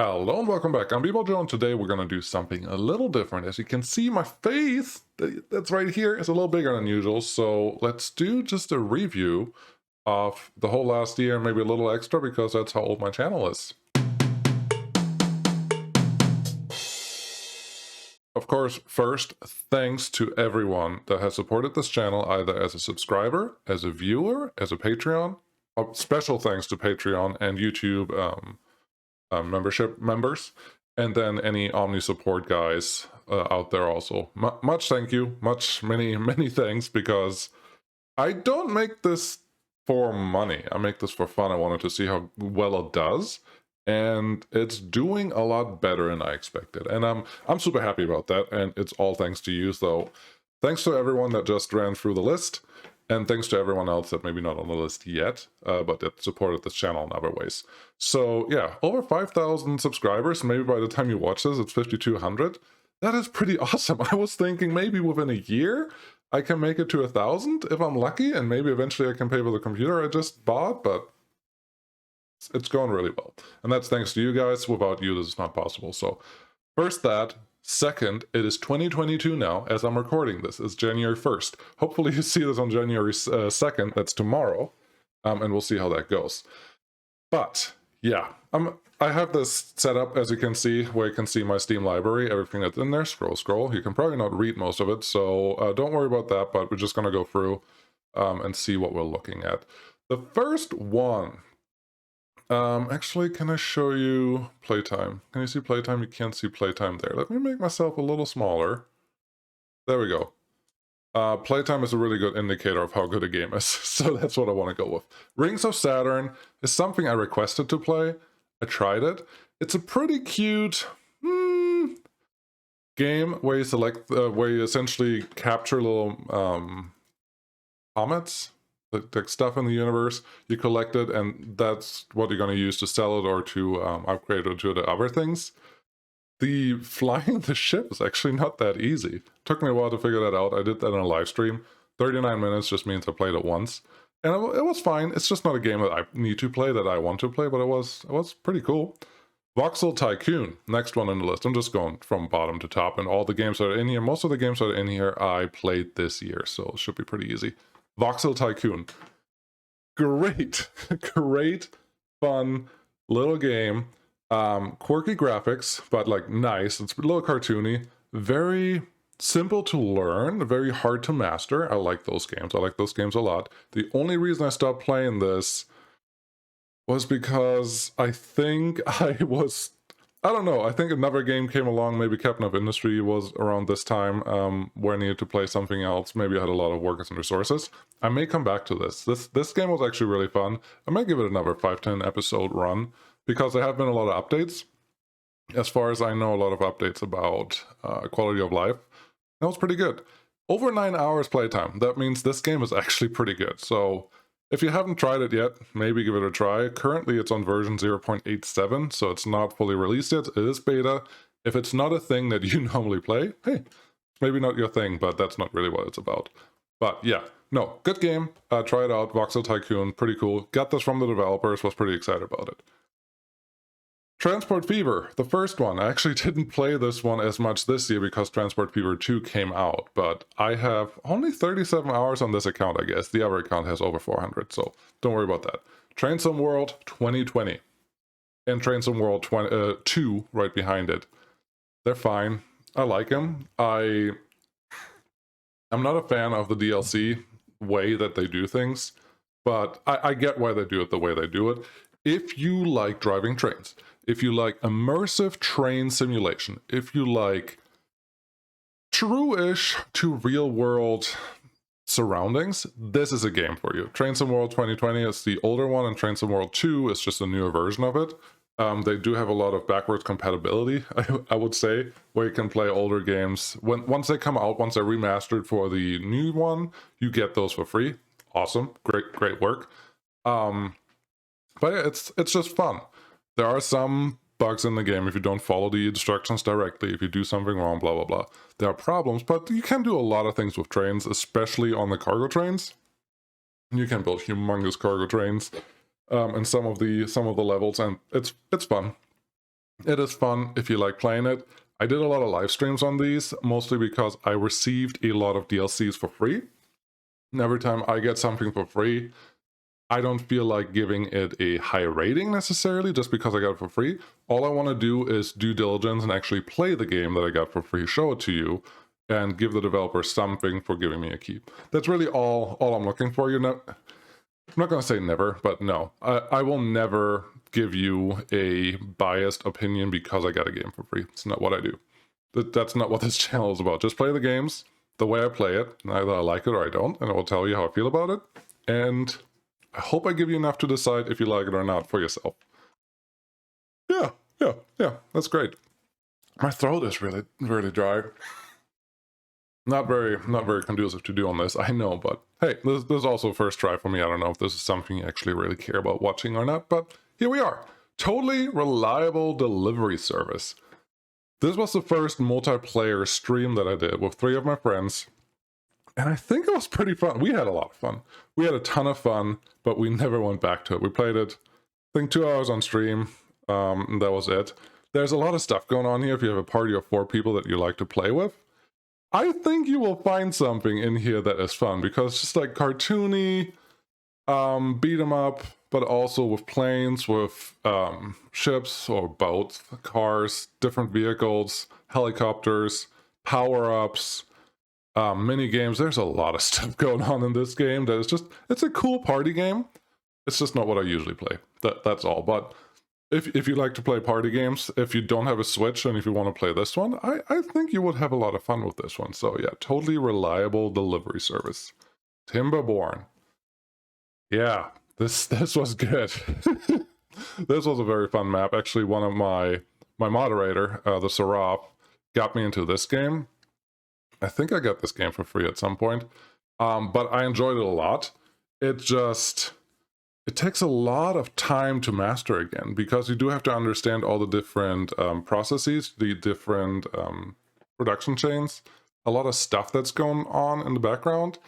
Hello and welcome back. I'm Bballjo, and today we're going to do something a little different. As you can see, my face, that's right here, is a little bigger than usual. So let's do just a review of the whole last year, maybe a little extra because that's how old my channel is. Of course, first, thanks to everyone that has supported this channel, either as a subscriber, as a viewer, as a Patreon. Special thanks to Patreon and YouTube membership members, and then any Omni support guys out there also. Much thank you, many thanks, because I don't make this for money. I make this for fun. I wanted to see how well it does, and it's doing a lot better than I expected, and I'm super happy about that, and it's all thanks to you. So thanks to everyone that just ran through the list. And thanks to everyone else that maybe not on the list yet, but that supported this channel in other ways. So yeah, over 5,000 subscribers. Maybe by the time you watch this, it's 5,200. That is pretty awesome. I was thinking maybe within a year, I can make it to 1,000 if I'm lucky, and maybe eventually I can pay for the computer I just bought, but it's going really well. And that's thanks to you guys. Without you, this is not possible. So first that. Second, it is 2022 now, as I'm recording this. It's January 1st. Hopefully you see this on January 2nd, that's tomorrow, and we'll see how that goes. But, yeah, I have this set up, as you can see, where you can see my Steam library, everything that's in there. Scroll. You can probably not read most of it, so don't worry about that, but we're just going to go through and see what we're looking at. The first one... actually, can I show you playtime? Can you see playtime? You can't see playtime there. Let me make myself a little smaller. There we go. Playtime is a really good indicator of how good a game is, so that's what I want to go with. Rings of Saturn is something I requested to play. I tried it. It's a pretty cute game where you select, where you essentially capture little comets. The stuff in the universe, you collect it, and that's what you're going to use to sell it or to upgrade it to the other things. The flying the ship is actually not that easy. It took me a while to figure that out. I did that in a live stream. 39 minutes just means I played it once. And it was fine. It's just not a game that I need to play, that I want to play, but it was pretty cool. Voxel Tycoon, next one on the list. I'm just going from bottom to top, and all the games that are in here, most of the games that are in here, I played this year, so it should be pretty easy. Voxel Tycoon. Great, fun little game. Quirky graphics, but like nice. It's a little cartoony. Very simple to learn, very hard to master. I like those games. I like those games a lot. The only reason I stopped playing this was because I think I don't know, I think another game came along, maybe Captain of Industry was around this time, where I needed to play something else. Maybe I had a lot of workers and resources. I may come back to this. This game was actually really fun. I might give it another 5-10 episode run, because there have been a lot of updates. As far as I know, a lot of updates about quality of life. That was pretty good. Over 9 hours playtime. That means this game is actually pretty good. So if you haven't tried it yet, maybe give it a try. Currently, it's on version 0.87, so it's not fully released yet. It is beta. If it's not a thing that you normally play, hey, it's maybe not your thing, but that's not really what it's about. But yeah, no, good game. Try it out. Voxel Tycoon, pretty cool. Got this from the developers, was pretty excited about it. Transport Fever, the first one. I actually didn't play this one as much this year because Transport Fever 2 came out, but I have only 37 hours on this account, I guess. The other account has over 400, so don't worry about that. Train Sim World 2020 and Train Sim World 2 right behind it. They're fine. I like them. I'm not a fan of the DLC way that they do things, but I get why they do it the way they do it. If you like driving trains, if you like immersive train simulation, if you like true-ish to real-world surroundings, this is a game for you. Train Sim World 2020 is the older one, and Train Sim World 2 is just a newer version of it. They do have a lot of backwards compatibility, I would say, where you can play older games. Once they come out, once they're remastered for the new one, you get those for free. Awesome. Great work. But yeah, it's just fun. There are some bugs in the game if you don't follow the instructions directly, if you do something wrong, blah, blah, blah. There are problems, but you can do a lot of things with trains, especially on the cargo trains. You can build humongous cargo trains in some of the levels, and it's fun. It is fun if you like playing it. I did a lot of live streams on these, mostly because I received a lot of DLCs for free. And every time I get something for free, I don't feel like giving it a high rating necessarily just because I got it for free. All I want to do is due diligence and actually play the game that I got for free, show it to you, and give the developer something for giving me a key. That's really all I'm looking for. I'm not going to say never, but no. I will never give you a biased opinion because I got a game for free. It's not what I do. That's not what this channel is about. Just play the games the way I play it. Either I like it or I don't, and I will tell you how I feel about it. And I hope I give you enough to decide if you like it or not for yourself. Yeah, that's great. My throat is really, really dry. Not very conducive to do on this, I know, but hey, this is also a first try for me. I don't know if this is something you actually really care about watching or not, but here we are. Totally reliable delivery service. This was the first multiplayer stream that I did with 3 of my friends, and I think it was pretty fun. We had a lot of fun. We had a ton of fun, but we never went back to it. We played it, I think 2 hours on stream, and that was it. There's a lot of stuff going on here if you have a party of 4 people that you like to play with. I think you will find something in here that is fun, because it's just like cartoony, beat 'em up, but also with planes, with ships or boats, cars, different vehicles, helicopters, power-ups, mini games. There's a lot of stuff going on in this game that is just, it's a cool party game. It's just not what I usually play. That's all. But if you like to play party games, if you don't have a Switch and if you want to play this one, I think you would have a lot of fun with this one. So yeah, totally reliable delivery service. Timberborn. Yeah, this was good. This was a very fun map. Actually, one of my moderator, the Seraph, got me into this game. I think I got this game for free at some point, but I enjoyed it a lot. It takes a lot of time to master again, because you do have to understand all the different processes, the different production chains, a lot of stuff that's going on in the background.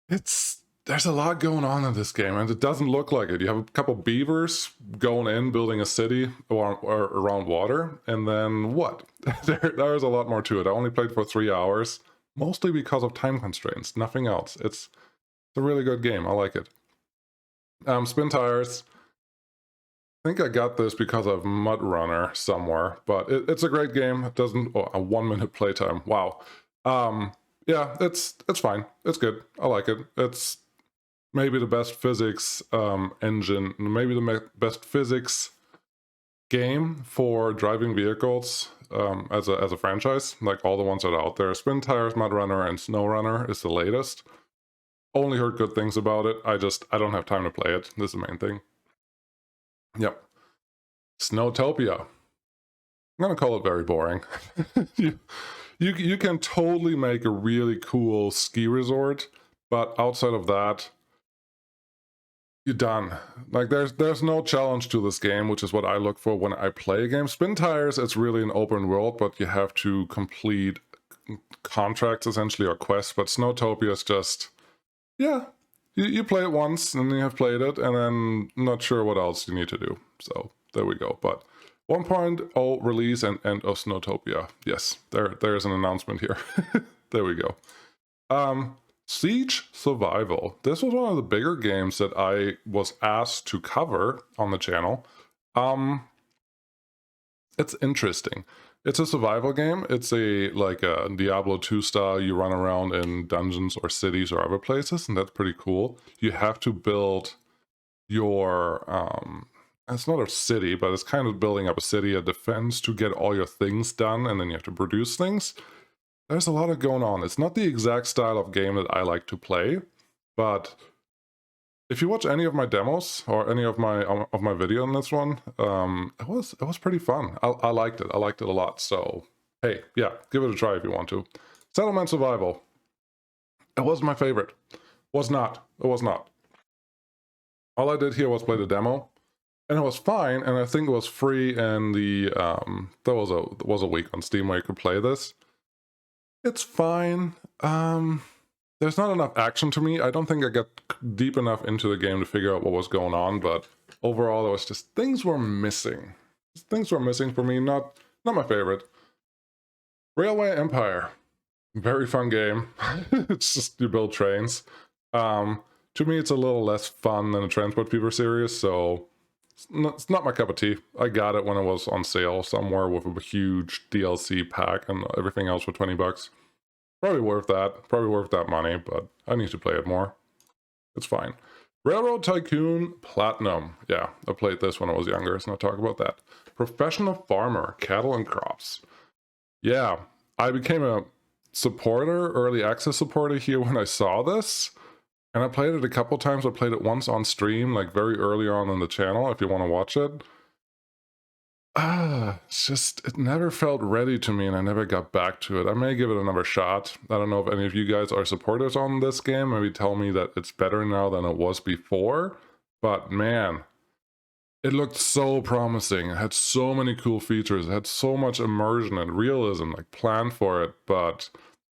There's a lot going on in this game, and it doesn't look like it. You have a couple beavers going in, building a city around water, and then what? There's a lot more to it. I only played for 3 hours, mostly because of time constraints, nothing else. It's a really good game. I like it. Spin tires. I think I got this because of Mud Runner somewhere, but it's a great game. It doesn't... Oh, a 1-minute playtime. Wow. Yeah, it's fine. It's good. I like it. It's maybe the best physics engine, maybe the best physics game for driving vehicles as a franchise, like all the ones that are out there. Spin Tires, Mud Runner, and Snow Runner is the latest. Only heard good things about it. I don't have time to play it. This is the main thing. Yep. Snowtopia. I'm gonna call it very boring. You can totally make a really cool ski resort, but outside of that, you're done. Like there's no challenge to this game, which is what I look for when I play a game. Spin Tires, it's really an open world, but you have to complete contracts essentially, or quests. But Snowtopia is just, yeah, you play it once and you have played it, and then not sure what else you need to do. So there we go. But 1.0 release and end of Snowtopia. Yes, there's an announcement here. There we go. Siege Survival. This was one of the bigger games that I was asked to cover on the channel. It's interesting. It's a survival game. It's like a Diablo 2 style. You run around in dungeons or cities or other places, and that's pretty cool. You have to build your it's not a city, but it's kind of building up a city, a defense to get all your things done, and then you have to produce things. There's a lot of going on. It's not the exact style of game that I like to play, but if you watch any of my demos or any of my video on this one, it was pretty fun. I liked it. I liked it a lot. So hey, yeah, give it a try if you want to. Settlement Survival. It was my favorite. Was not. It was not. All I did here was play the demo, and it was fine. And I think it was free. And there was a week on Steam where you could play this. It's fine. There's not enough action to me. I don't think I got deep enough into the game to figure out what was going on, but overall, there was just things were missing. things were missing for me. Not my favorite. Railway Empire, very fun game. It's just you build trains. To me, it's a little less fun than the Transport Fever series, so it's not my cup of tea. I got it when it was on sale somewhere with a huge DLC pack and everything else for 20 bucks. Probably worth that. Probably worth that money, but I need to play it more. It's fine. Railroad Tycoon Platinum. Yeah, I played this when I was younger, so I'll talk about that. Professional Farmer, Cattle and Crops. Yeah, I became a supporter, early access supporter here when I saw this. And I played it a couple times. I played it once on stream, like very early on in the channel, if you want to watch it. It's just, it never felt ready to me and I never got back to it. I may give it another shot. I don't know if any of you guys are supporters on this game. Maybe tell me that it's better now than it was before. But man, it looked so promising. It had so many cool features. It had so much immersion and realism, like planned for it. But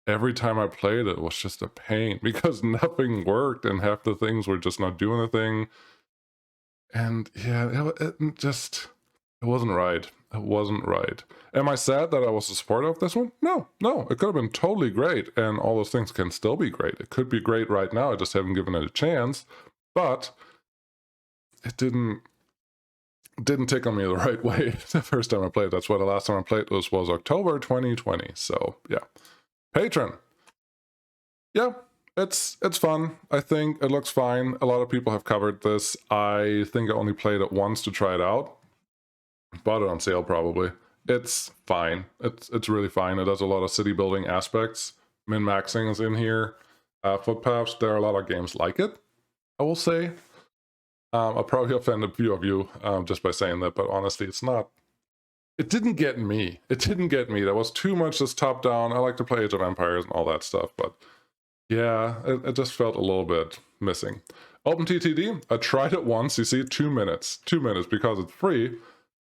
every time I played it was just a pain because nothing worked and half the things were just not doing the thing. And yeah, it wasn't right. It wasn't right. Am I sad that I was a supporter of this one? No. It could have been totally great, and all those things can still be great. It could be great right now. I just haven't given it a chance, but it didn't tickle me the right way the first time I played. That's why the last time I played was October 2020. So yeah. Patron. Yeah, it's fun. I think it looks fine. A lot of people have covered this. I think I only played it once to try it out. Bought it on sale probably. It's fine. It's really fine. It does a lot of city building aspects. Min-maxing is in here. Footpaths, there are a lot of games like it, I will say. I'll probably offend a few of you just by saying that, but honestly, it's not. It didn't get me. It didn't get me. There was too much just top-down. I like to play Age of Empires and all that stuff, but yeah, it just felt a little bit missing. OpenTTD, I tried it once. You see, 2 minutes. 2 minutes because it's free.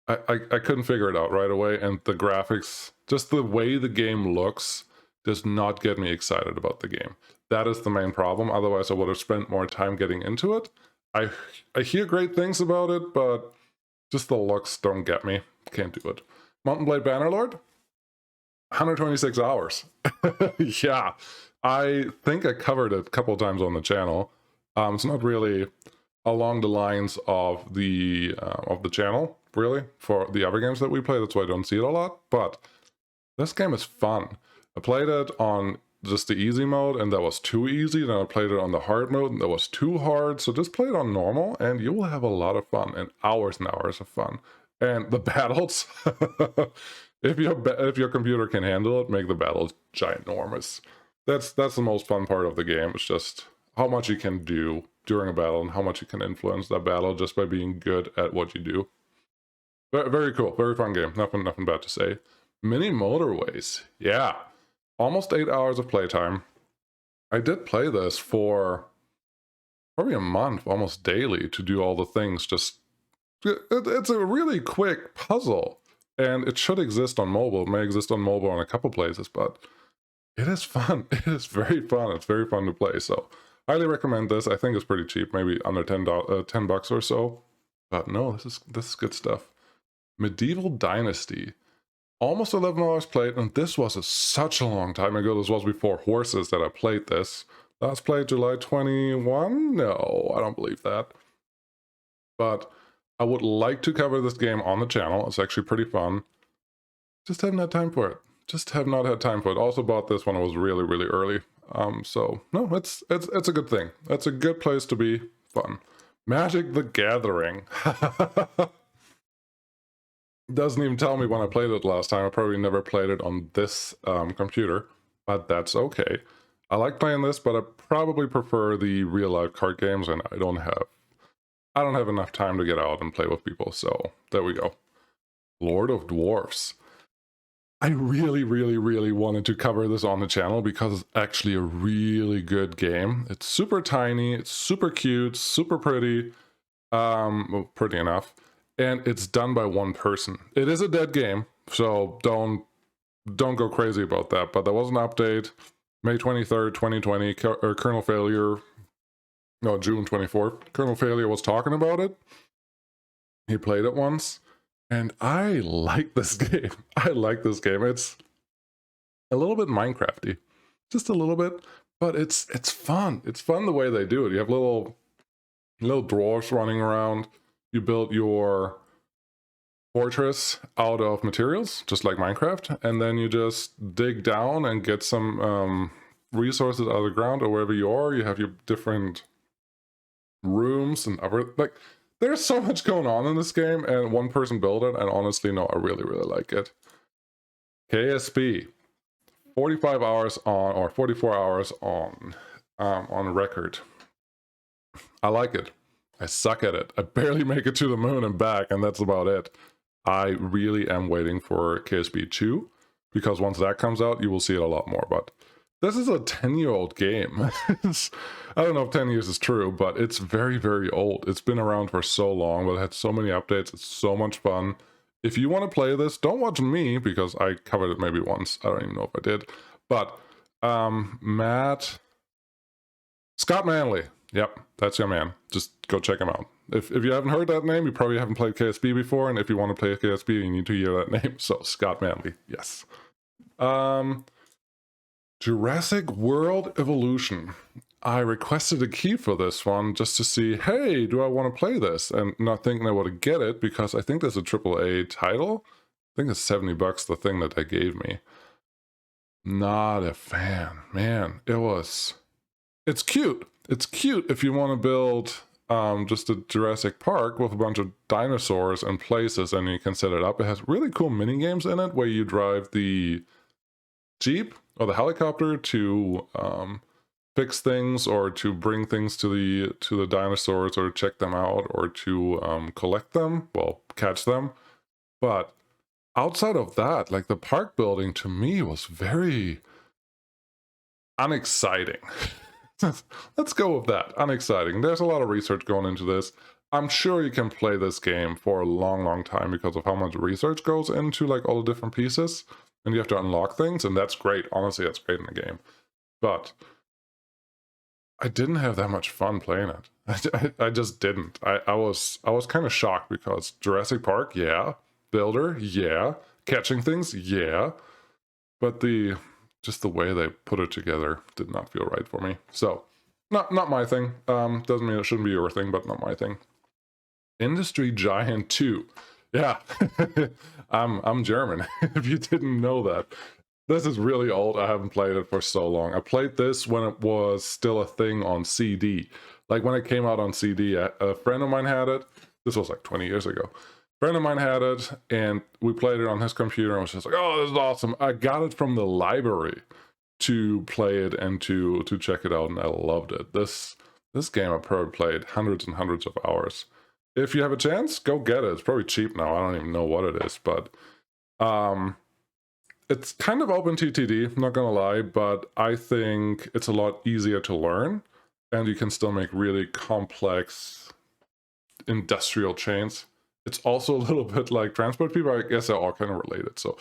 I couldn't figure it out right away, and the graphics, just the way the game looks, does not get me excited about the game. That is the main problem. Otherwise, I would have spent more time getting into it. I hear great things about it, but just the looks don't get me. Can't do it. Mountain Blade Bannerlord, 126 hours. Yeah, I think I covered it a couple times on the channel. It's not really along the lines of the channel, really, for the other games that we play. That's why I don't see it a lot. But this game is fun. I played it on just the easy mode, and that was too easy. Then I played it on the hard mode, and that was too hard. So just play it on normal, and you will have a lot of fun, and hours of fun. And the battles, if your computer can handle it, make the battles ginormous. That's the most fun part of the game. It's just how much you can do during a battle and how much you can influence that battle just by being good at what you do. Very cool, very fun game. Nothing bad to say. Mini Motorways, yeah, almost 8 hours of playtime. I did play this for probably a month, almost daily, to do all the things. Just it's a really quick puzzle, and it should exist on mobile. It may exist on mobile in a couple places, but it is fun. It is very fun. It's very fun to play. So highly recommend this. I think it's pretty cheap, maybe under 10 bucks or so. But no, this is good stuff. Medieval Dynasty, almost 11 hours played, and this was such a long time ago. This was before horses that I played this. Last played July 21? No, I don't believe that. But I would like to cover this game on the channel. It's actually pretty fun. Just haven't had time for it. Just have not had time for it. Also bought this when it was really, really early. So no, it's a good thing. It's a good place to be. Fun. Magic the Gathering. Doesn't even tell me when I played it last time. I probably never played it on this computer, but that's okay. I like playing this, but I probably prefer the real life card games, and I don't have enough time to get out and play with people. So there we go. Lord of Dwarfs. I really, really, really wanted to cover this on the channel because it's actually a really good game. It's super tiny, it's super cute, super pretty, well, pretty enough, and it's done by one person. It is a dead game, so don't go crazy about that, but there was an update, May 23rd, 2020, Kernel Failure, no, June 24th, Kernel Failure was talking about it. He played it once, And I like this game. I like this game. It's a little bit Minecrafty, just a little bit, but it's fun. It's fun the way they do it. You have little dwarfs running around. You build your fortress out of materials, just like Minecraft, and then you just dig down and get some resources out of the ground or wherever you are. You have your different rooms and other, like, there's so much going on in this game, and one person built it, and honestly, no, I really, really like it. KSP, 45 hours on, or 44 hours on record. I like it. I suck at it. I barely make it to the moon and back, and that's about it. I really am waiting for KSP 2, because once that comes out, you will see it a lot more, but this is a 10-year-old game. I don't know if 10 years is true, but it's very, very old. It's been around for so long, but it had so many updates. It's so much fun. If you want to play this, don't watch me, because I covered it maybe once. I don't even know if I did. But Scott Manley. Yep, that's your man. Just go check him out. If you haven't heard that name, you probably haven't played KSP before, and if you want to play KSP, you need to hear that name. So Scott Manley, yes. Jurassic World Evolution. I requested a key for this one just to see, hey, do I want to play this? And not thinking I would get it, because I think there's a AAA title. I think it's $70 the thing that they gave me. Not a fan. Man, it's cute. It's cute if you want to build just a Jurassic Park with a bunch of dinosaurs and places, and you can set it up. It has really cool mini games in it where you drive the Jeep or the helicopter to fix things, or to bring things to the dinosaurs, or check them out, or to collect them, well, catch them. But outside of that, like, the park building to me was very unexciting. Let's go with that. Unexciting. There's a lot of research going into this. I'm sure you can play this game for a long, long time because of how much research goes into, like, all the different pieces, and you have to unlock things, and that's great. Honestly, that's great in the game. But I didn't have that much fun playing it. I just didn't. I was kind of shocked, because Jurassic Park, yeah. Builder, yeah. Catching things, yeah. But just the way they put it together did not feel right for me. So, not my thing. Doesn't mean it shouldn't be your thing, but not my thing. Industry Giant 2. Yeah, I'm German, if you didn't know that. This is really old. I haven't played it for so long. I played this when it was still a thing on CD. Like, when it came out on CD, a friend of mine had it. This was like 20 years ago. Friend of mine had it, and we played it on his computer, and I was just like, oh, this is awesome. I got it from the library to play it and to check it out, and I loved it. This game I probably played hundreds and hundreds of hours. If you have a chance, go get it. It's probably cheap now. I don't even know what it is, but it's kind of open TTD, I'm not gonna lie, but I think it's a lot easier to learn, and you can still make really complex industrial chains. It's also a little bit like Transport People. I guess they're all kind of related. So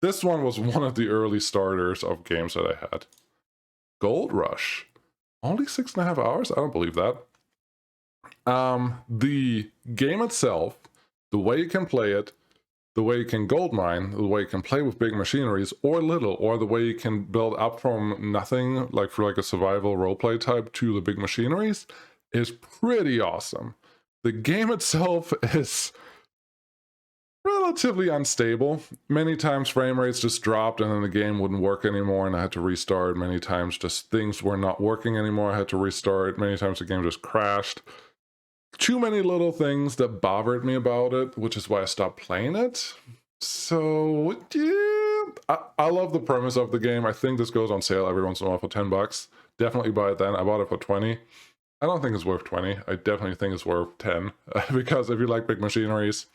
this one was one of the early starters of games that I had. Gold Rush. Only 6.5 hours? I don't believe that. The game itself, the way you can play it, the way you can gold mine, the way you can play with big machineries or little, or the way you can build up from nothing, like for like a survival roleplay type, to the big machineries, is pretty awesome. The game itself is relatively unstable. Many times frame rates just dropped, and then the game wouldn't work anymore, and I had to restart. Many times just things were not working anymore, I had to restart. Many times the game just crashed. Too many little things that bothered me about it, which is why I stopped playing it. So yeah, I love the premise of the game. I think this goes on sale every once in a while for $10. Definitely buy it then. I bought it for 20. I don't think it's worth 20. I definitely think it's worth 10 because if you like big machineries,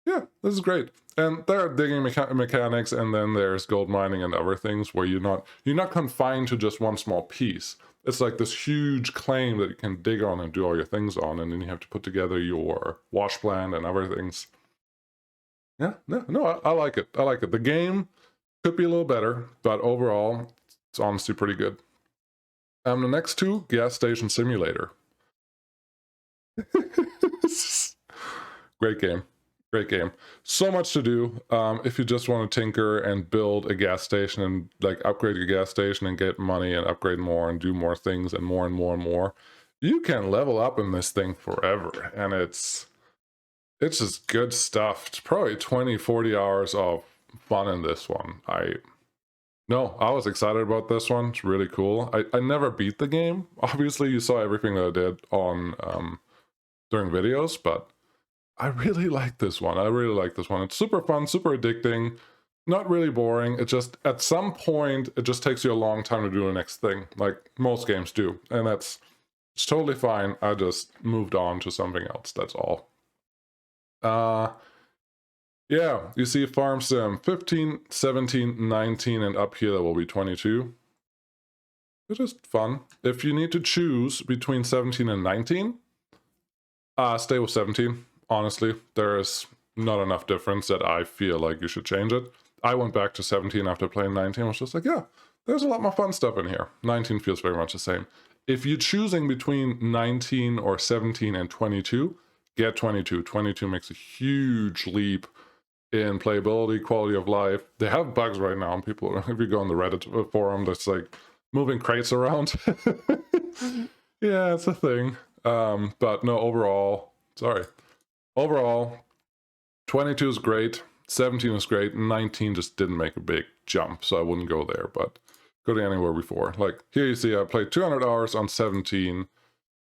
yeah, this is great. And there are digging mechanics, and then there's gold mining and other things where you're not confined to just one small piece. It's like this huge claim that you can dig on and do all your things on, and then you have to put together your wash plant and other things. Yeah, no, I like it. I like it. The game could be a little better, but overall, it's honestly pretty good. The next two, Gas Station Simulator. Great game. Great game. So much to do. If you just want to tinker and build a gas station and like upgrade your gas station and get money and upgrade more and do more things and more and more and more, you can level up in this thing forever. And it's just good stuff. It's probably 20-40 hours of fun in this one. I was excited about this one. It's really cool. I never beat the game. Obviously, you saw everything that I did on during videos, but I really like this one. I really like this one. It's super fun, super addicting, not really boring. It just, at some point, it just takes you a long time to do the next thing, like most games do. And it's totally fine. I just moved on to something else, that's all. Yeah, you see Farm Sim 15, 17, 19, and up here that will be 22. It's just fun. If you need to choose between 17 and 19, stay with 17. Honestly, there is not enough difference that I feel like you should change it. I went back to 17 after playing 19. I was just like, yeah, there's a lot more fun stuff in here. 19 feels very much the same. If you're choosing between 19 or 17 and 22, get 22. 22 makes a huge leap in playability, quality of life. They have bugs right now, and people, if you go on the Reddit forum, that's like moving crates around. Yeah, it's a thing. But no, overall, 22 is great, 17 is great, 19 just didn't make a big jump, so I wouldn't go there, but go to anywhere before. Like, here you see I played 200 hours on 17,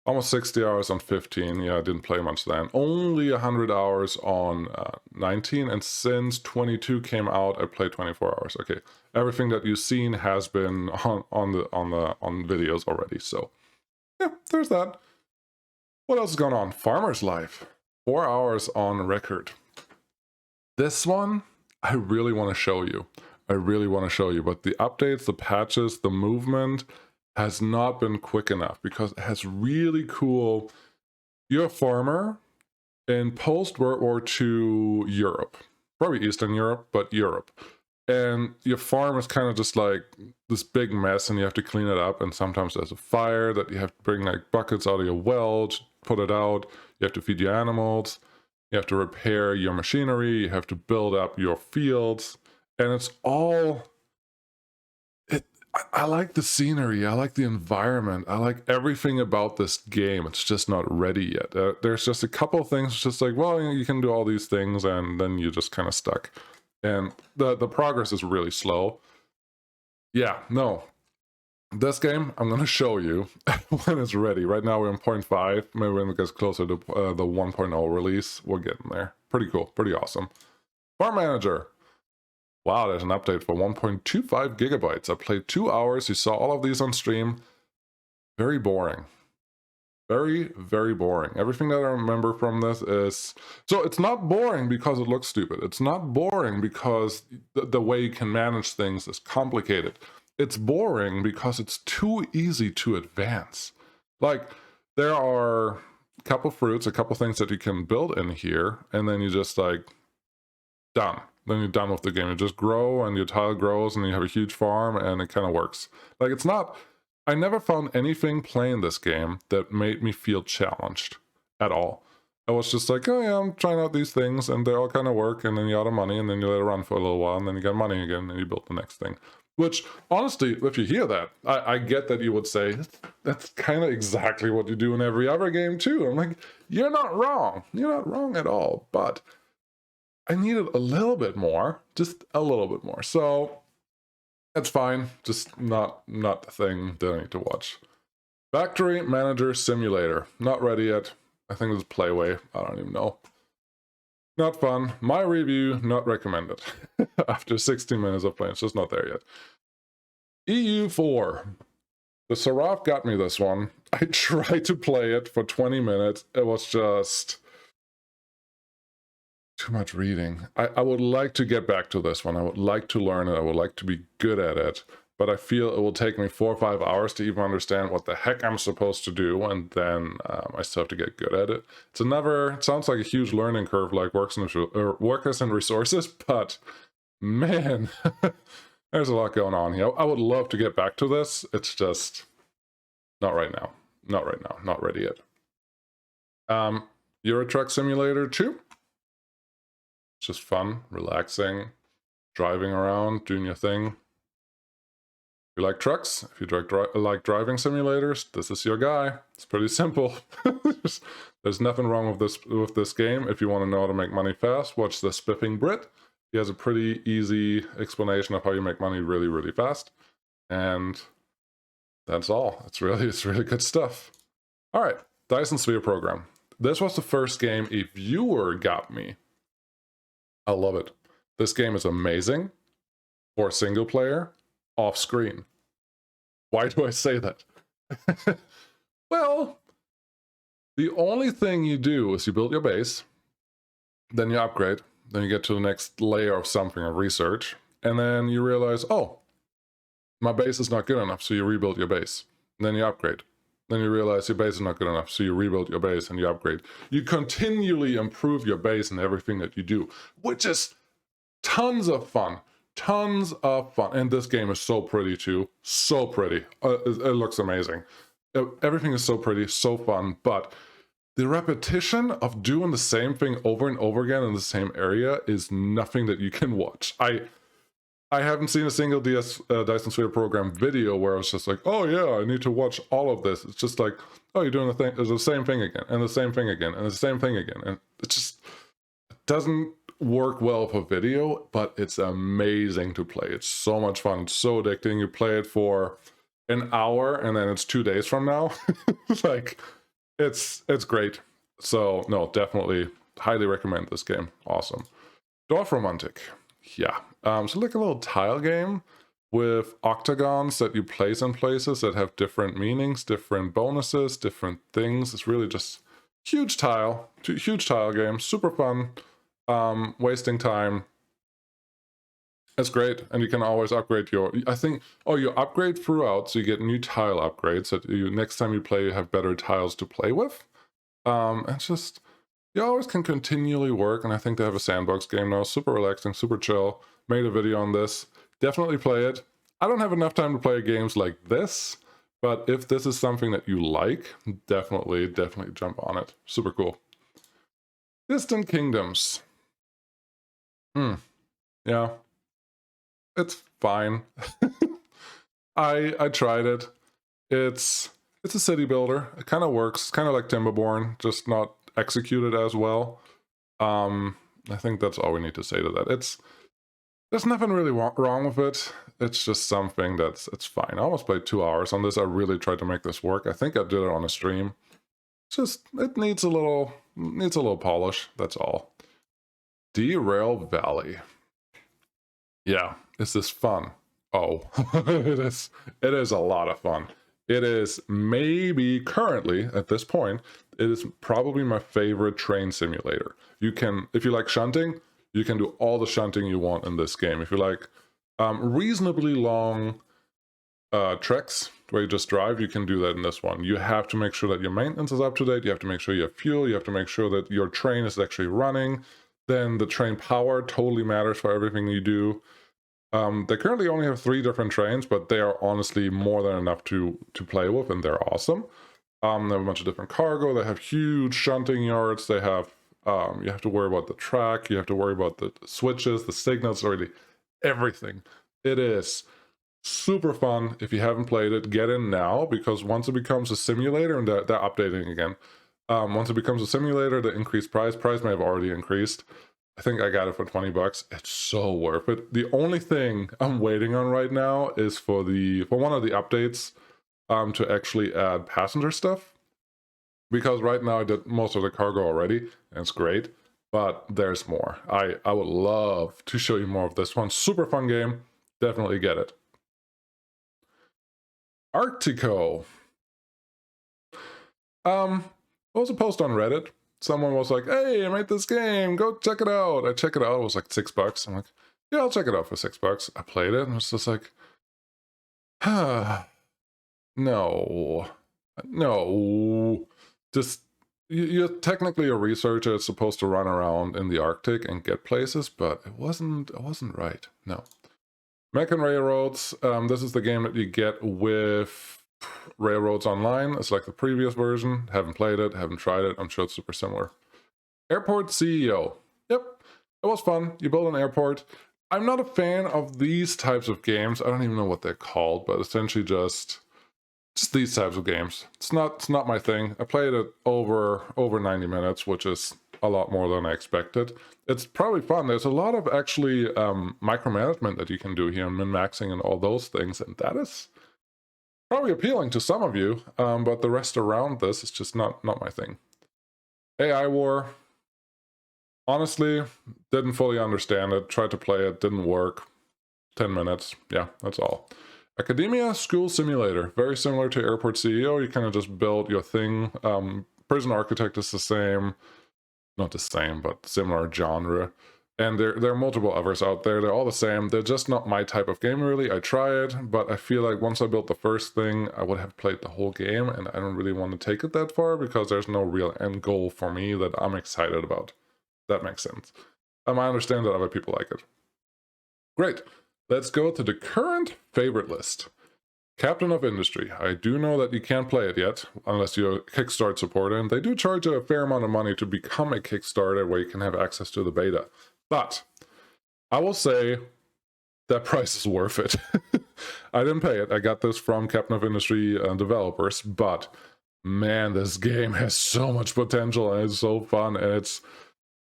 almost 60 hours on 15. Yeah, I didn't play much then. Only 100 hours on 19, and since 22 came out, I played 24 hours. Okay, everything that you've seen has been on videos already, so yeah, there's that. What else is going on? Farmer's Life. 4 hours on record. This one, I really want to show you. But the updates, the patches, the movement has not been quick enough because it has really cool... You're a farmer in post-World War II Europe. Probably Eastern Europe, but Europe. And your farm is kind of just like this big mess and you have to clean it up, and sometimes there's a fire that you have to bring like buckets out of your well to put it out. You have to feed your animals, you have to repair your machinery, you have to build up your fields, and it's all... I like the scenery, I like the environment, I like everything about this game. It's just not ready yet. There's just a couple things just like, well, you can do all these things and then you're just kind of stuck. And the progress is really slow. Yeah, no. This game, I'm going to show you when it's ready. Right now we're in 0.5. Maybe when it gets closer to the 1.0 release, we're getting there. Pretty cool, pretty awesome. Farm Manager. Wow, there's an update for 1.25 gigabytes. I played 2 hours. You saw all of these on stream. Very boring. Very, very boring. Everything that I remember from this is... So it's not boring because it looks stupid. It's not boring because the way you can manage things is complicated. It's boring because it's too easy to advance. Like, there are a couple fruits, a couple things that you can build in here, and then you just like, done. Then you're done with the game. You just grow and your tile grows and you have a huge farm and it kind of works. Like, it's not... I never found anything playing this game that made me feel challenged at all. I was just like, oh yeah, I'm trying out these things and they all kind of work, and then you're out of money and then you let it run for a little while and then you get money again and you build the next thing. Which, honestly, if you hear that, I get that you would say, that's kind of exactly what you do in every other game too. I'm like, you're not wrong. You're not wrong at all. But I needed a little bit more, just a little bit more. So that's fine, just not the thing that I need to watch. Factory Manager Simulator, not ready yet. I think it's Playway, I don't even know. Not fun. My review, not recommended. After 16 minutes of playing, it's just not there yet. EU4. The Seraph got me this one. I tried to play it for 20 minutes. It was just too much reading. I would like to get back to this one. I would like to learn it. I would like to be good at it. But I feel it will take me 4 or 5 hours to even understand what the heck I'm supposed to do. And then I still have to get good at it. It sounds like a huge learning curve like Workers and Resources. But man, there's a lot going on here. I would love to get back to this. It's just not right now. Not right now. Not ready yet. Euro Truck Simulator 2. It's just fun, relaxing, driving around, doing your thing. If you like trucks, if you like driving simulators, this is your guy. It's pretty simple. There's nothing wrong with this game. If you want to know how to make money fast, watch the Spiffing Brit. He has a pretty easy explanation of how you make money really, really fast. And that's all. It's really good stuff. All right, Dyson Sphere Program. This was the first game a viewer got me. I love it. This game is amazing for single player, off screen. Why do I say that? Well, the only thing you do is you build your base, then you upgrade, then you get to the next layer of something or research, and then you realize, oh, my base is not good enough, so you rebuild your base. And then you upgrade. Then you realize your base is not good enough, so you rebuild your base and you upgrade. You continually improve your base and everything that you do, which is tons of fun. Tons of fun. And this game is so pretty too. So pretty. It looks amazing. Everything is so pretty, so fun, but the repetition of doing the same thing over and over again in the same area is nothing that you can watch. I haven't seen a single Dyson Sphere Program video where it's just like, oh yeah, I need to watch all of this. It's just like, oh, you're doing the same thing again, and the same thing again, and the same thing again. And it just doesn't work well for video, but it's amazing to play. It's so much fun. It's so addicting. You play it for an hour and then it's 2 days from now. Like, it's great. So no, definitely highly recommend this game. Awesome. Dwarf Romantic. Yeah. So like a little tile game with octagons that you place in places that have different meanings, different bonuses, different things. It's really just huge tile game, super fun, wasting time. It's great, and you can always upgrade your, you upgrade throughout, so you get new tile upgrades that you, next time you play, you have better tiles to play with. It's just, you always can continually work, and I think they have a sandbox game now, super relaxing, super chill. Made a video on this. Definitely play it. I don't have enough time to play games like this, but if this is something that you like, definitely jump on it. Super cool. Distant Kingdoms. Yeah. It's fine. I tried it. It's a city builder. It kind of works, kind of like Timberborn, just not executed as well. I think that's all we need to say to that. There's nothing really wrong with it. It's just something it's fine. I almost played 2 hours on this. I really tried to make this work. I think I did it on a stream. It needs a little polish. That's all. Derail Valley. Yeah, is this fun? Oh, it is a lot of fun. It is maybe currently at this point, it is probably my favorite train simulator. If you like shunting, you can do all the shunting you want in this game. If you like reasonably long treks where you just drive, you can do that in this one. You have to make sure that your maintenance is up to date. You have to make sure you have fuel. You have to make sure that your train is actually running. Then the train power totally matters for everything you do. They currently only have 3 different trains, but they are honestly more than enough to play with, and they're awesome. They have a bunch of different cargo. They have huge shunting yards. They have you have to worry about the track. You have to worry about the switches, the signals, already everything. It is super fun. If you haven't played it, get in now, because once it becomes a simulator, and they're updating again. Once it becomes a simulator, the increased price may have already increased. I think I got it for 20 bucks. It's so worth it. The only thing I'm waiting on right now is for one of the updates to actually add passenger stuff. Because right now I did most of the cargo already, and it's great. But there's more. I would love to show you more of this one. Super fun game. Definitely get it. Arctico. There was a post on Reddit. Someone was like, hey, I made this game, go check it out. I check it out, it was like $6. I'm like, yeah, I'll check it out for $6. I played it, and it's just like, no. Just, you're technically a researcher, it's supposed to run around in the Arctic and get places, but it wasn't right, no. Mech and Railroads, this is the game that you get with Railroads Online. It's like the previous version. Haven't played it, haven't tried it. I'm sure it's super similar. Airport CEO. Yep. It was fun. You build an airport. I'm not a fan of these types of games. I don't even know what they're called, but essentially just these types of games. It's not my thing. I played it over 90 minutes, which is a lot more than I expected. It's probably fun. There's a lot of actually micromanagement that you can do here, and min-maxing and all those things, and that is probably appealing to some of you, but the rest around this is just not my thing. AI War, honestly, didn't fully understand it. Tried to play it, didn't work. 10 minutes, yeah, that's all. Academia School Simulator, very similar to Airport CEO. You kind of just build your thing. Prison Architect is the same, not the same, but similar genre. And there are multiple others out there. They're all the same. They're just not my type of game, really. I tried, but I feel like once I built the first thing, I would have played the whole game, and I don't really want to take it that far because there's no real end goal for me that I'm excited about. That makes sense. I understand that other people like it. Great. Let's go to the current favorite list. Captain of Industry. I do know that you can't play it yet, unless you're a Kickstarter supporter, and they do charge a fair amount of money to become a Kickstarter where you can have access to the beta. But I will say that price is worth it. I didn't pay it. I got this from Captain of Industry developers, but man, this game has so much potential, and it's so fun, and it's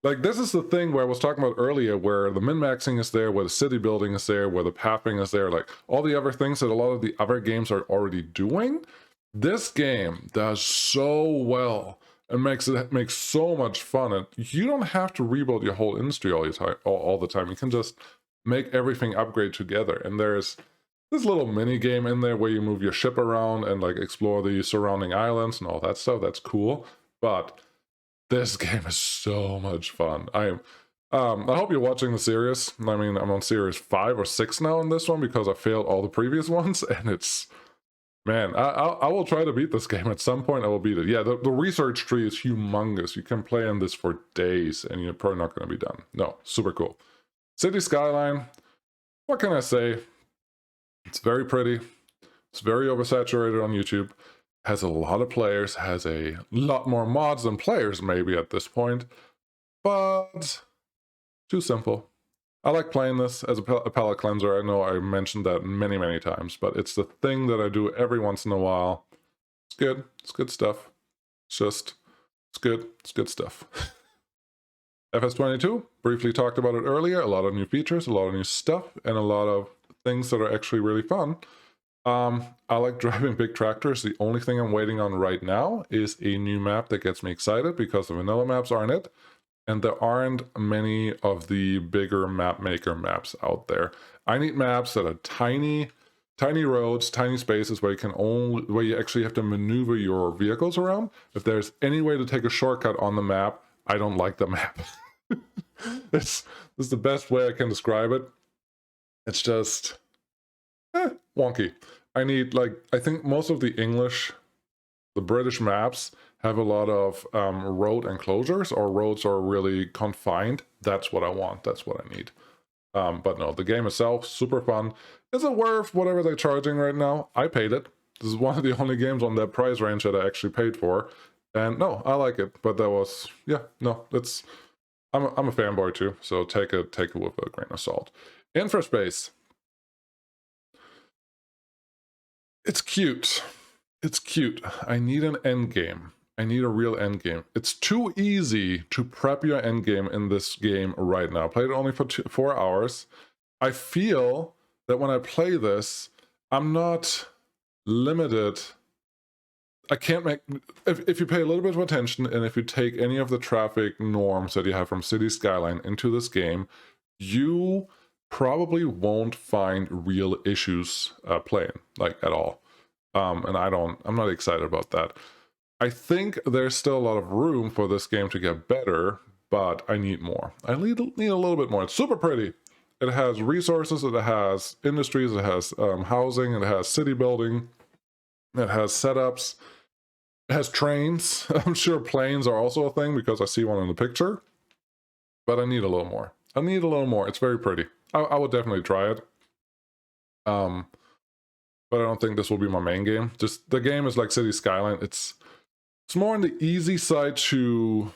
like, this is the thing where I was talking about earlier, where the min-maxing is there, where the city building is there, where the pathing is there, like all the other things that a lot of the other games are already doing. This game does so well and makes so much fun. And you don't have to rebuild your whole industry all the time. You can just make everything upgrade together. And there's this little mini game in there where you move your ship around and like explore the surrounding islands and all that stuff. That's cool. But this game is so much fun. I hope you're watching the series. I mean, I'm on series 5 or 6 now on this one because I failed all the previous ones, and it's, man, I will try to beat this game. At some point I will beat it. Yeah, the research tree is humongous. You can play on this for days, and you're probably not going to be done. No, super cool. City Skyline, what can I say? It's very pretty. It's very oversaturated on YouTube. Has a lot of players, has a lot more mods than players maybe at this point, but too simple. I like playing this as a palate cleanser. I know I mentioned that many times, but it's the thing that I do every once in a while. It's good. It's good stuff. It's good. It's good stuff. FS22, briefly talked about it earlier. A lot of new features, a lot of new stuff, and a lot of things that are actually really fun. I like driving big tractors. The only thing I'm waiting on right now is a new map that gets me excited because the vanilla maps aren't it, and there aren't many of the bigger map maker maps out there. I need maps that are tiny roads, tiny spaces where you actually have to maneuver your vehicles around. If there's any way to take a shortcut on the map, I don't like the map. This is the best way I can describe it. It's just wonky. I need, like, I think most of the British maps have a lot of road enclosures, or roads are really confined. That's what I want. That's what I need. But no, the game itself, super fun. Is it worth whatever they're charging right now? I paid it. This is one of the only games on that price range that I actually paid for. And no, I like it. But that was, yeah, no, it's, I'm a fanboy too, so take it with a grain of salt. Infraspace. It's cute. It's cute. I need an end game. I need a real end game. It's too easy to prep your end game in this game right now. I played it only for 4 hours. I feel that when I play this, I'm not limited. I can't make, if you pay a little bit of attention, and if you take any of the traffic norms that you have from City Skyline into this game, you probably won't find real issues playing, like, at all. And I'm not excited about that. I think there's still a lot of room for this game to get better, but I need more. I need a little bit more. It's super pretty. It has resources, it has industries, it has housing, it has city building, it has setups, it has trains. I'm sure planes are also a thing because I see one in the picture, but I need a little more. I need a little more. It's very pretty. I would definitely try it. But I don't think this will be my main game. Just, the game is like City Skyline. It's more on the easy side to,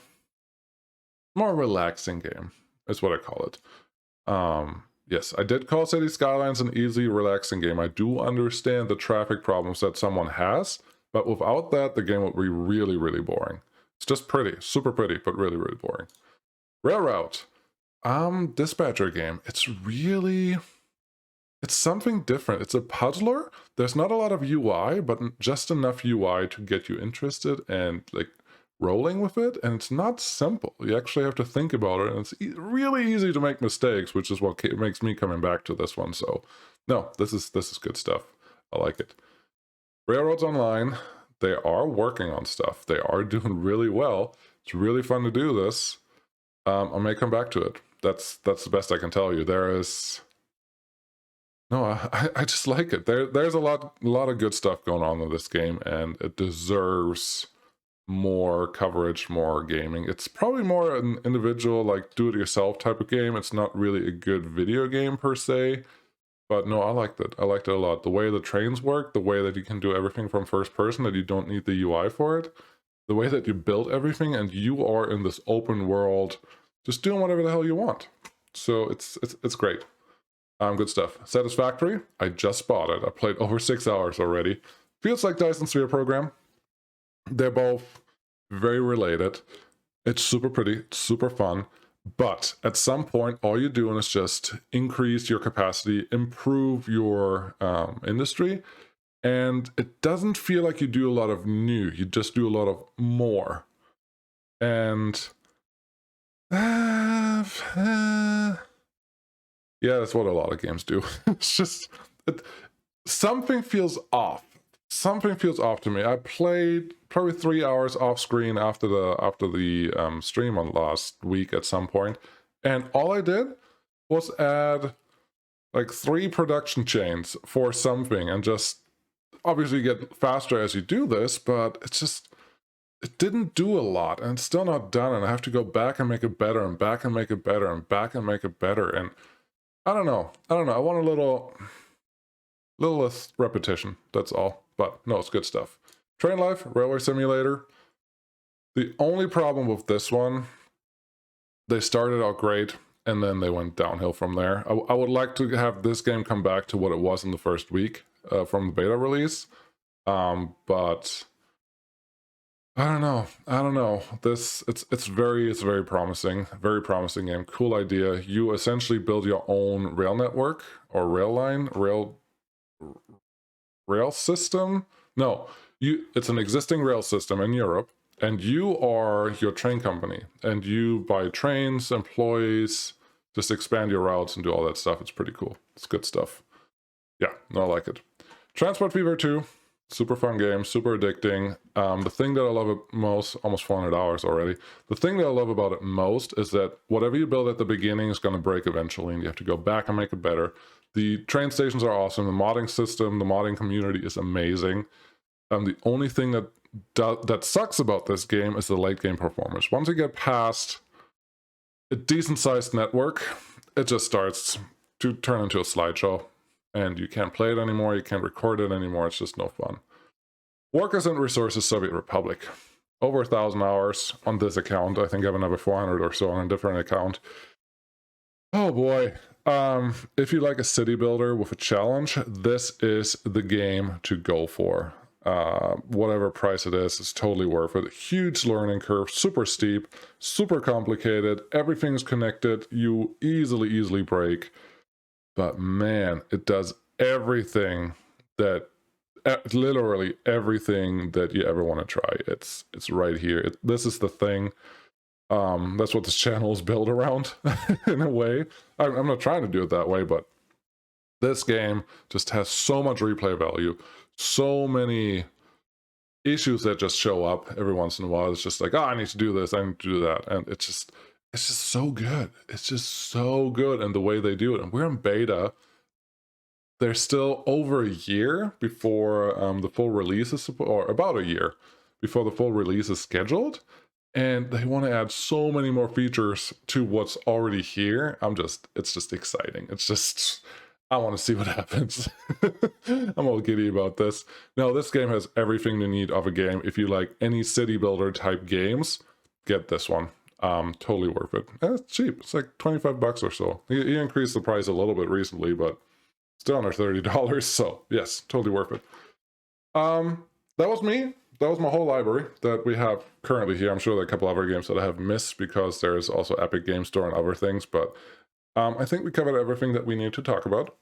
more relaxing game. is what I call it. Yes, I did call City Skylines an easy, relaxing game. I do understand the traffic problems that someone has, but without that, the game would be really, really boring. It's just pretty, super pretty, but really, really boring. Railroad. Dispatcher game. It's something different. It's a puzzler. There's not a lot of UI, but just enough UI to get you interested and like rolling with it. And it's not simple. You actually have to think about it, and it's really easy to make mistakes, which is what makes me coming back to this one. So no, this is good stuff. I like it. Railroads Online. They are working on stuff. They are doing really well. It's really fun to do this. I may come back to it. That's the best I can tell you. There is no, I just like it. There's a lot of good stuff going on in this game, and it deserves more coverage, more gaming. It's probably more an individual, like do-it-yourself type of game. It's not really a good video game per se, but no, I liked it. I liked it a lot. The way the trains work, the way that you can do everything from first person, that you don't need the UI for it, the way that you build everything, and you are in this open world, just doing whatever the hell you want. So it's great. Good stuff. Satisfactory. I just bought it. I played over 6 hours already. Feels like Dyson Sphere Program. They're both very related. It's super pretty, super fun. But at some point, all you're doing is just increase your capacity, improve your industry. And it doesn't feel like you do a lot of new. You just do a lot of more. And yeah, that's what a lot of games do. It's just something feels off. Something feels off to me. I played probably 3 hours off screen after the stream on last week at some point, and all I did was add like 3 production chains for something, and just obviously get faster as you do this, but it didn't do a lot, and it's still not done, and I have to go back and make it better, and back and make it better, and back and make it better, and I don't know. I want a little less repetition, that's all. But no, it's good stuff. Train Life, Railway Simulator. The only problem with this one, they started out great, and then they went downhill from there. I would like to have this game come back to what it was in the first week from the beta release. But I don't know. It's very promising. Very promising game. Cool idea. You essentially build your own rail network or rail system. No, it's an existing rail system in Europe, and you are your train company, and you buy trains, employees, just expand your routes and do all that stuff. It's pretty cool. It's good stuff. Yeah, no, I like it. Transport Fever 2. Super fun game, super addicting. The thing that I love it most, almost 400 hours already. The thing that I love about it most is that whatever you build at the beginning is going to break eventually, and you have to go back and make it better. The train stations are awesome. The modding system, the modding community is amazing. The only thing that sucks about this game is the late game performance. Once you get past a decent sized network, it just starts to turn into a slideshow. And you can't play it anymore, you can't record it anymore, it's just no fun. Workers and Resources Soviet Republic. Over 1,000 hours on this account. I think I have another 400 or so on a different account. Oh boy. If you like a city builder with a challenge, this is the game to go for. Whatever price it is, it's totally worth it. Huge learning curve, super steep, super complicated, everything's connected, you easily break. But man, it does everything that, literally everything that you ever want to try. It's right here. This is the thing. That's what this channel is built around in a way. I'm not trying to do it that way, but this game just has so much replay value, so many issues that just show up every once in a while. It's just like, oh, I need to do this, I need to do that, and it's just so good. It's just so good, and the way they do it. And we're in beta. There's still over a year before the full release is, or about a year before the full release is scheduled. And they want to add so many more features to what's already here. It's just exciting. It's just, I want to see what happens. I'm all giddy about this. Now, this game has everything you need of a game. If you like any city builder type games, get this one. Totally worth it. And it's cheap. It's like 25 bucks or so. He increased the price a little bit recently, but still under $30. So yes, totally worth it. That was me. That was my whole library that we have currently here. I'm sure there are a couple other games that I have missed because there's also Epic Game Store and other things, but I think we covered everything that we need to talk about.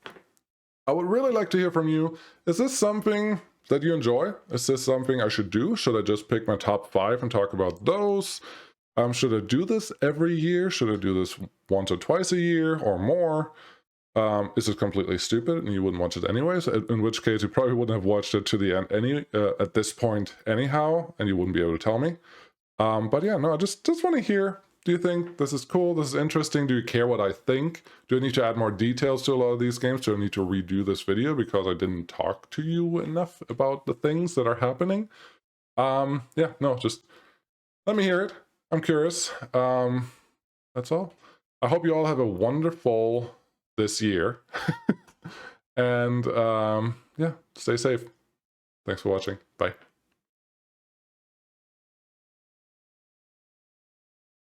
I would really like to hear from you. Is this something that you enjoy? Is this something I should do? Should I just pick my top 5 and talk about those? Should I do this every year? Should I do this once or twice a year or more? Is it completely stupid and you wouldn't watch it anyways? In which case you probably wouldn't have watched it to the end at this point anyhow, and you wouldn't be able to tell me. But yeah, no, I just want to hear. Do you think this is cool? This is interesting? Do you care what I think? Do I need to add more details to a lot of these games? Do I need to redo this video because I didn't talk to you enough about the things that are happening? Yeah, no, just let me hear it. I'm curious. That's all. I hope you all have a wonderful this year. And yeah, stay safe. Thanks for watching. Bye.